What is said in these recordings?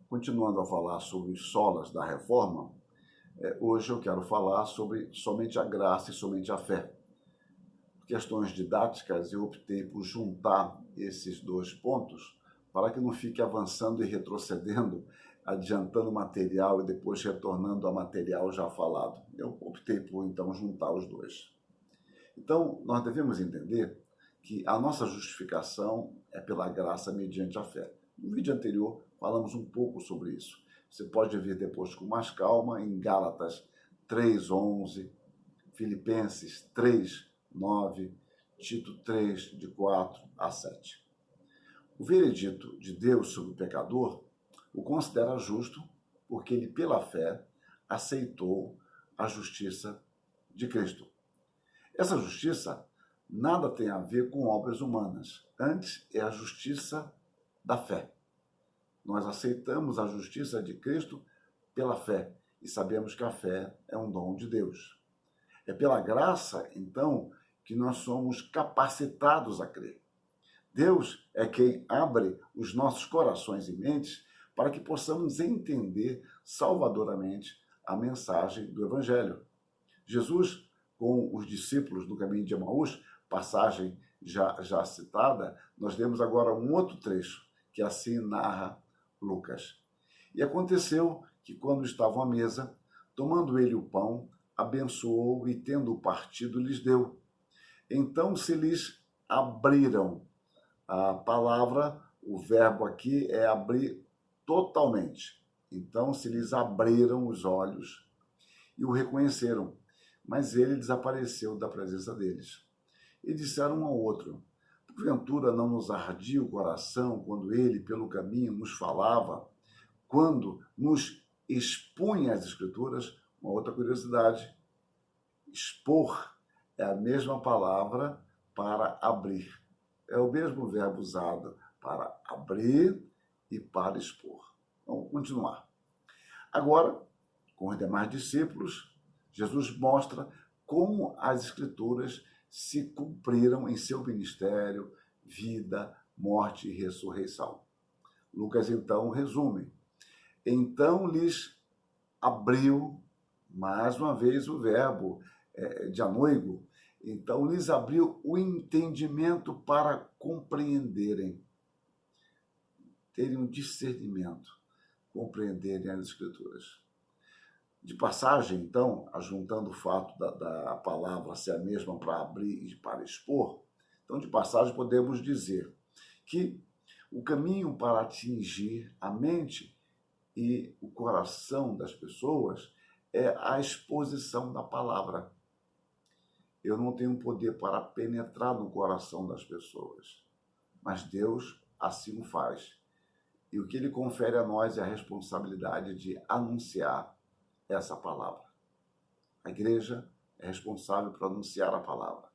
Continuando a falar sobre os solas da reforma, hoje eu quero falar sobre somente a graça e somente a fé. Por questões didáticas, eu optei por juntar esses dois pontos para que não fique avançando e retrocedendo, adiantando material e depois retornando a material já falado. Eu optei por, então, juntar os dois. Então, nós devemos entender que a nossa justificação é pela graça mediante a fé. No vídeo anterior, falamos um pouco sobre isso. Você pode ver depois com mais calma em Gálatas 3:11, Filipenses 3:9, Tito 3, de 4 a 7. O veredito de Deus sobre o pecador o considera justo porque ele, pela fé, aceitou a justiça de Cristo. Essa justiça nada tem a ver com obras humanas, antes é a justiça da fé. Nós aceitamos a justiça de Cristo pela fé e sabemos que a fé é um dom de Deus. É pela graça, então, que nós somos capacitados a crer. Deus é quem abre os nossos corações e mentes para que possamos entender salvadoramente a mensagem do Evangelho. Jesus, com os discípulos do caminho de Emaús, passagem já citada, nós lemos agora um outro trecho, que assim narra Lucas. E aconteceu que, quando estavam à mesa, tomando ele o pão, abençoou e, tendo partido, lhes deu. Então se lhes abriram. A palavra, o verbo aqui é abrir totalmente. Então se lhes abriram os olhos e o reconheceram, mas ele desapareceu da presença deles. E disseram um ao outro: porventura não nos ardia o coração quando ele, pelo caminho, nos falava, quando nos expunha as Escrituras? Uma outra curiosidade: expor é a mesma palavra para abrir. É o mesmo verbo usado para abrir e para expor. Vamos continuar. Agora, com os demais discípulos, Jesus mostra como as Escrituras se cumpriram em seu ministério, vida, morte e ressurreição. Lucas, então, resume. Então lhes abriu, mais uma vez o verbo de anoigo, então lhes abriu o entendimento para compreenderem, terem um discernimento, compreenderem as Escrituras. De passagem, então, ajuntando o fato da palavra ser a mesma para abrir e para expor, então, de passagem, podemos dizer que o caminho para atingir a mente e o coração das pessoas é a exposição da palavra. Eu não tenho poder para penetrar no coração das pessoas, mas Deus assim o faz. E o que ele confere a nós é a responsabilidade de anunciar essa palavra. A igreja é responsável por anunciar a palavra.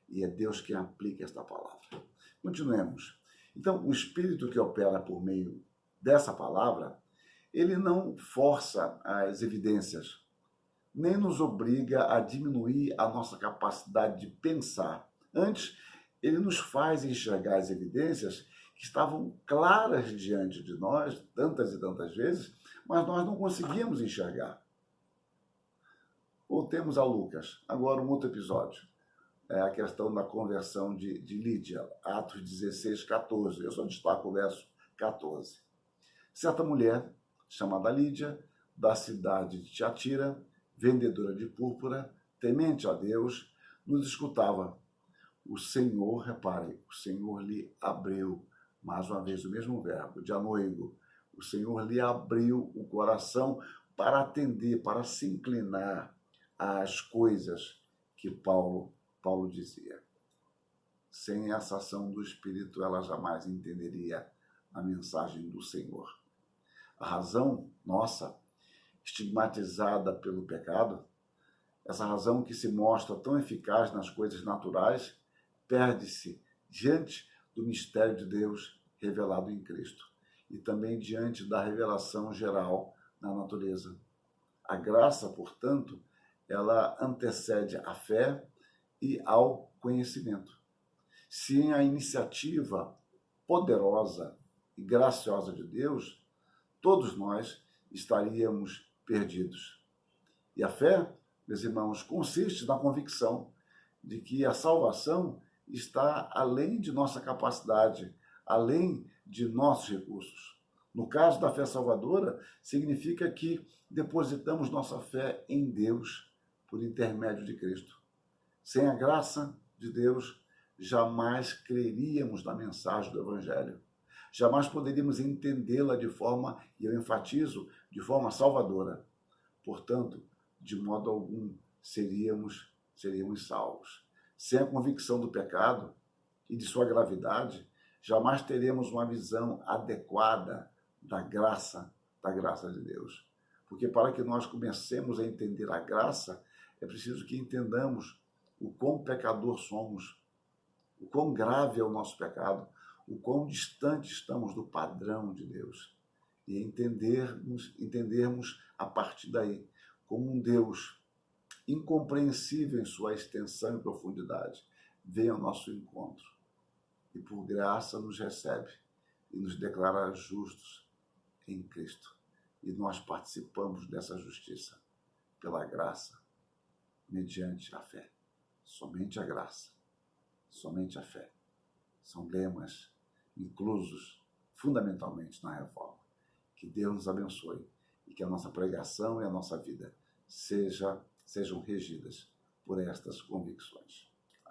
E é Deus quem aplica esta palavra. Continuemos. Então, o Espírito que opera por meio dessa palavra, ele não força as evidências, nem nos obriga a diminuir a nossa capacidade de pensar. Antes, ele nos faz enxergar as evidências que estavam claras diante de nós, tantas e tantas vezes, mas nós não conseguíamos enxergar. Voltemos a Lucas. Agora um outro episódio. É a questão da conversão de Lídia, Atos 16:14. Eu só destaco o verso 14. Certa mulher, chamada Lídia, da cidade de Tiatira, vendedora de púrpura, temente a Deus, nos escutava. O Senhor, repare, o Senhor lhe abriu, mais uma vez o mesmo verbo, de anoigo. O Senhor lhe abriu o coração para atender, para se inclinar às coisas que Paulo dizia. Sem essa ação do Espírito, ela jamais entenderia a mensagem do Senhor. A razão nossa, estigmatizada pelo pecado, essa razão que se mostra tão eficaz nas coisas naturais, perde-se diante do mistério de Deus revelado em Cristo e também diante da revelação geral na natureza. A graça, portanto, ela antecede a fé e ao conhecimento. Sem a iniciativa poderosa e graciosa de Deus, todos nós estaríamos perdidos. E a fé, meus irmãos, consiste na convicção de que a salvação está além de nossa capacidade, além de nossos recursos. No caso da fé salvadora, significa que depositamos nossa fé em Deus por intermédio de Cristo. Sem a graça de Deus, jamais creríamos na mensagem do Evangelho. Jamais poderíamos entendê-la de forma, e eu enfatizo, de forma salvadora. Portanto, de modo algum seríamos salvos. Sem a convicção do pecado e de sua gravidade, jamais teremos uma visão adequada da graça de Deus. Porque para que nós comecemos a entender a graça, é preciso que entendamos o quão pecador somos, o quão grave é o nosso pecado, o quão distante estamos do padrão de Deus. E entendermos a partir daí como um Deus incompreensível em sua extensão e profundidade vem ao nosso encontro e por graça nos recebe e nos declara justos em Cristo. E nós participamos dessa justiça pela graça, mediante a fé. Somente a graça, somente a fé. São lemas inclusos fundamentalmente na reforma. Que Deus nos abençoe e que a nossa pregação e a nossa vida sejam regidas por estas convicções.